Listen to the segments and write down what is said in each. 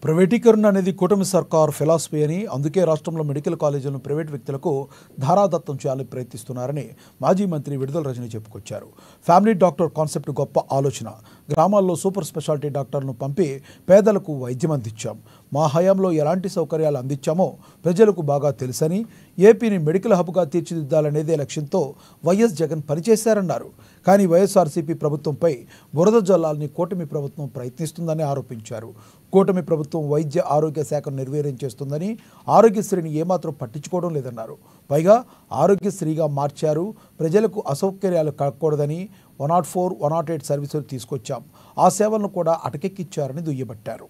ప్రైవేటీకరణ అనేది కూటమి సర్కార్ ఫిలాసఫీ అని, అందుకే రాష్ట్రంలో మెడికల్ కాలేజీలను ప్రైవేట్ వ్యక్తులకు ధారాదత్తం చేయాలని ప్రయత్నిస్తున్నారని మాజీ మంత్రి విడుదల రజని చెప్పుకొచ్చారు. ఫ్యామిలీ డాక్టర్ కాన్సెప్ట్ గొప్ప ఆలోచన. గ్రామాల్లో సూపర్ స్పెషాలిటీ డాక్టర్లను పంపి పేదలకు వైద్యం అందించాం. మా హయాంలో ఎలాంటి సౌకర్యాలు అందించామో ప్రజలకు బాగా తెలుసని, ఏపీని మెడికల్ హబ్గా తీర్చిదిద్దాలనేదే లక్ష్యంతో వైఎస్ జగన్ పనిచేశారన్నారు. కానీ వైఎస్ఆర్సీపీ ప్రభుత్వంపై బురద జల్లాలని కూటమి ప్రభుత్వం ప్రయత్నిస్తుందని ఆరోపించారు. కూటమి ప్రభుత్వం వైద్య ఆరోగ్య శాఖను నిర్వీర్యం చేస్తుందని, ఆరోగ్యశ్రీని ఏమాత్రం పట్టించుకోవడం లేదన్నారు. పైగా ఆరోగ్యశ్రీగా మార్చారు. ప్రజలకు అసౌకర్యాలు కలగకూడదని 104, 108 సర్వీసులు తీసుకొచ్చాం. ఆ సేవలను కూడా అటకెక్కిచ్చారని దుయ్యబట్టారు.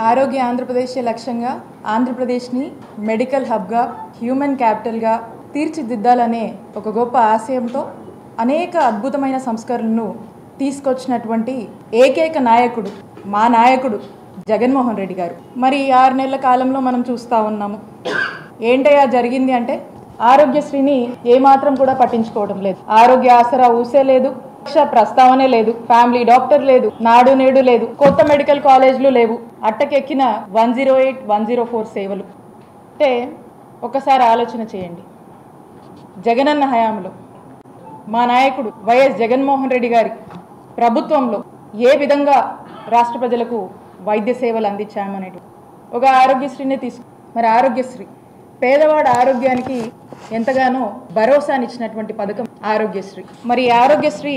ఆరోగ్య ఆంధ్రప్రదేశ్ లక్ష్యంగా ఆంధ్రప్రదేశ్ని మెడికల్ హబ్గా, హ్యూమన్ క్యాపిటల్గా తీర్చిదిద్దాలనే ఒక గొప్ప ఆశయంతో అనేక అద్భుతమైన సంస్కరణలను తీసుకొచ్చినటువంటి ఏకైక నాయకుడు మా నాయకుడు జగన్మోహన్ రెడ్డి గారు. మరి 6 నెలల కాలంలో మనం చూస్తూ ఉన్నాము. ఏంటయ్యా జరిగింది అంటే, ఆరోగ్యశ్రీని ఏమాత్రం కూడా పట్టించుకోవడం లేదు. ఆరోగ్య ఆసరా ఊసే లేదు, ప్రస్తావనే లేదు, ఫ్యామిలీ డాక్టర్ లేదు, నాడు నేడు లేదు, కొత్త మెడికల్ కాలేజీలు లేవు, అట్టకెక్కిన 108, 104 సేవలు. అంటే ఒకసారి ఆలోచన చేయండి. జగనన్న హయాంలో మా నాయకుడు వైఎస్ జగన్మోహన్ రెడ్డి గారి ప్రభుత్వంలో ఏ విధంగా రాష్ట్ర ప్రజలకు వైద్య సేవలు అందించామనేది ఒక ఆరోగ్యశ్రీనే తీసుకు. మరి ఆరోగ్యశ్రీ పేదవాడి ఆరోగ్యానికి ఎంతగానో భరోసానిచ్చినటువంటి పథకం ఆరోగ్యశ్రీ. మరి ఆరోగ్యశ్రీ